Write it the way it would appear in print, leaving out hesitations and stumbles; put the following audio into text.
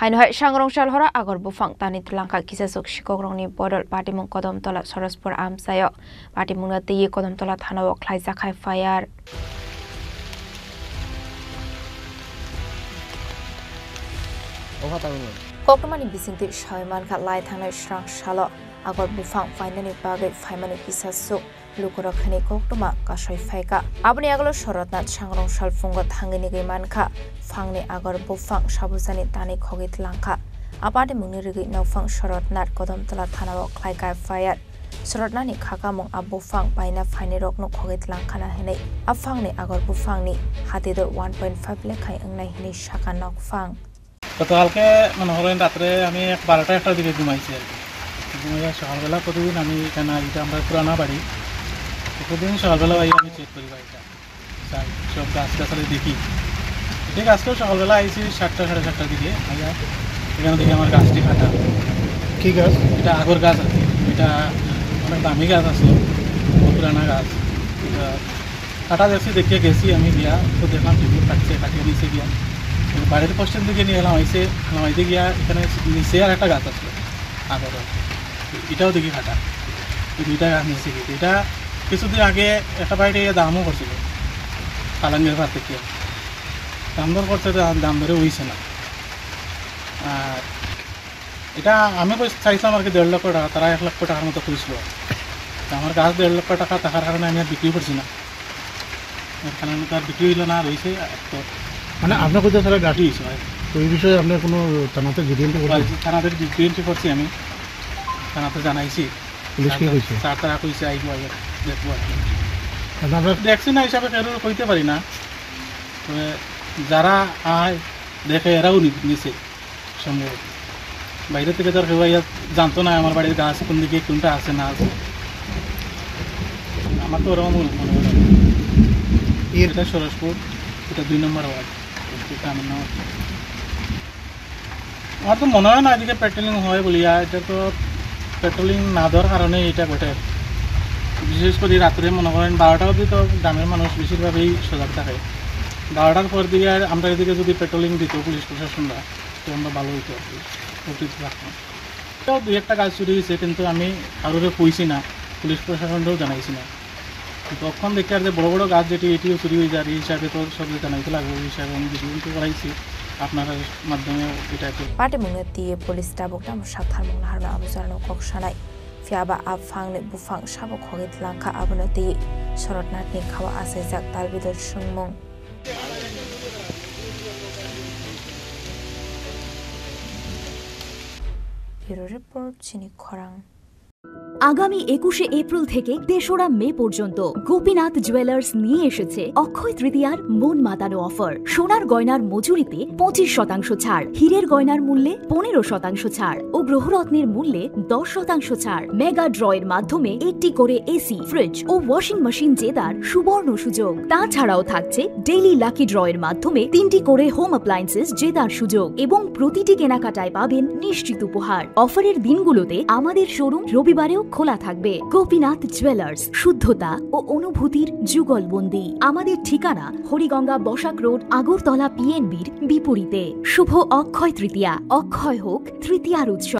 হাইনহাই সাংরংসাল হরা আগর বুফাং তানি তুলাংকা কিসাসুক শিকগ্রংনি বদল পাটিমুং কদমতলা সরসপুর আমসায় পাটিমুংনা তেয়ে কদমতলা থানাও খ্লাইজাখাই ফায়ার কক্রমানি বিসিংতি সয়মানখা লাই থানায় স্রাংসাল আগর বুফাং ফাইনানি বাগে ফাইমানি কিসাসুক লুকরখানি কক্রমা কাশয় ফাইকা আপনি আগলো শরৎনাথ সাংরংসাল ফুঙ্গ থাঙ্গিনি গেমানখা ফাংনি আগর বুফাং সাবুজানি তানি খগিত লাংখা আপাদে মুংনি রিগি নফাং শরৎনাথ কদমতলা থানাও খ্লাইকা ফায়ার শরৎনাথনি খাকামং আবুফাং পাইনা ফাইনি রকনো খগিত লাংখানা হেनै আফাংনি আগর বুফাংনি হাতিদর 1.5 লেখাই अंगनाय হিনি শাখা নকফাং গতকালকে মনে হলেন রাত্রে আমি 12টা দিকে ঘুমাইছি আর ঘুমাইয়া সকালবেলা প্রতিদিন আমি এখানে এটা আমরা পুরানা বাড়ি প্রতিদিন সকালবেলা আমি চেক করি বাড়িটা সব গাছ গাছালি দেখি ঠিক আজকেও সকালবেলা আইছি 7টা সাড়ে 7টার দিকে আইয়া এখানে দেখি আমার গাছটি কাটা। কি গাছ? এটা আগর গাছ আর কি, এটা অনেক দামি গাছ আছে, পুরানা গাছ। কাটা দেখছি দেখে গেছি আমি গিয়া তো দেখলাম টিভি কাটছে, কাটিয়ে নিচে গিয়া বাড়ির পশ্চিম দিকে নিয়ে এলাম নামাইতে গিয়া এখানে নিচে আর একটা গাছ আসলো আগর, এটাও দেখি কাটা। দুইটা গাছ নিচে গিয়ে এটা কিছুদিন আগে একটা বাড়িতে দামও করছিল কালাঙ্গের ভাত থেকে, দাম দর করতে দাম ধরে হইছে না। আর এটা আমি চাইছিলাম আর কি 1.5 লক্ষ টাকা, তারা 1 লক্ষ টাকার মতো খুঁজছিল। আমার গাছ 1.5 লক্ষ টাকা থাকার কারণে আমি আর বিক্রি করছি না, এর কারণে তো আর বিক্রি হইল না, রয়েছে। তো মানে আপনার কোথাও তারা গাড়ি হয়েছে ভাই, তো এই বিষয়ে আপনার কোনো থানাতে জিডিএনটি করছি? থানাতে জিডিএনটি করছি, আমি থানাতে জানাইছি। পুলিশকে কইছে? স্যার তারা কইছে আইব দেখবো। আপনারা দেখছি না হিসাবে কেউ কইতে পারি না, তবে যারা আয় দেখে এরাও নিছে সম্ভব। বাইরে থেকে তো আর কেউ জানতো না আমার বাড়ির গাছ কোন দিকে কোনটা আছে না আছে, আমার তো ওরকম মনে হয়। এটা সরসপুর, এটা 2 নম্বর ওয়ার্ড, আমার নাম। আমার তো মনে হয় না এদিকে পেট্রোলিং হয় বলিয়া, এটা তো পেট্রোলিং না দেওয়ার কারণে এটা ঘটে। বিশেষ করে রাত্রে মনে করেন 12টা অবধি তো গ্রামের মানুষ বেশিরভাগই সজাগ থাকে। 12টার পর দিকে আমরা এদিকে যদি পেট্রোলিং দিত পুলিশ প্রশাসনরা, তো আমরা ভালো হইতো আর কি, উপকৃত থাকতাম। এটাও 2-1টা গাছ চুরি হয়েছে, কিন্তু আমি কারোরে কইছি না, পুলিশ প্রশাসনটাও জানাইছি না। তখন দেখি আর যে বড় বড় গাছ যেটি এটিও চুরি হয়ে যায়, এই হিসাবে তো সব জানাইতে লাগবে, এই হিসাবে আমি ভিডিও করাইছি আপনার মাধ্যমে। এটা পাটিমুংনা দিয়ে পুলিশ টাবুকটা সাথার মুংনা হারনা আবুজারনো ককসানাই ফিয়াবা আফাংনি বুফাং সাবক খগিত লাংখা আবুনা দিয়ে শরৎনাথনি খাওয়া আছে জাক তালবিদর সুনমুং ব্যুরো রিপোর্ট চিনি খরাং। আগামী 21শে এপ্রিল থেকে 3রা মে পর্যন্ত গোপীনাথ জুয়েলার্স নিয়ে এসেছে অক্ষয় তৃতীয়ার মন মাতানো অফার। সোনার গয়নার মজুরিতে 25% ছাড়, হীরের গয়নার মূল্যে 15% ছাড় ও গ্রহরত্নের মূল্যে 10% ছাড়। মেগা ড্রয়ের মাধ্যমে একটি করে এসি, ফ্রিজ ও ওয়াশিং মেশিন জেতার সুবর্ণ সুযোগ। তাছাড়াও থাকছে ডেইলি লাকি ড্রয়ের মাধ্যমে 3টি করে হোম অ্যাপ্লায়েন্সেস জেতার সুযোগ এবং প্রতিটি কেনাকাটায় পাবেন নিশ্চিত উপহার। অফারের দিনগুলোতে আমাদের শোরুম রবিবারেও খোলা থাকবে। গোপীনাথ জুয়েলার্স, শুদ্ধতা ও অনুভূতির যুগলবন্দি। আমাদের ঠিকানা হরিগঙ্গা বসাক রোড, আগরতলা PNBর বিপরীতে। শুভ অক্ষয় তৃতীয়া, অক্ষয় হোক তৃতীয়ার উৎসব।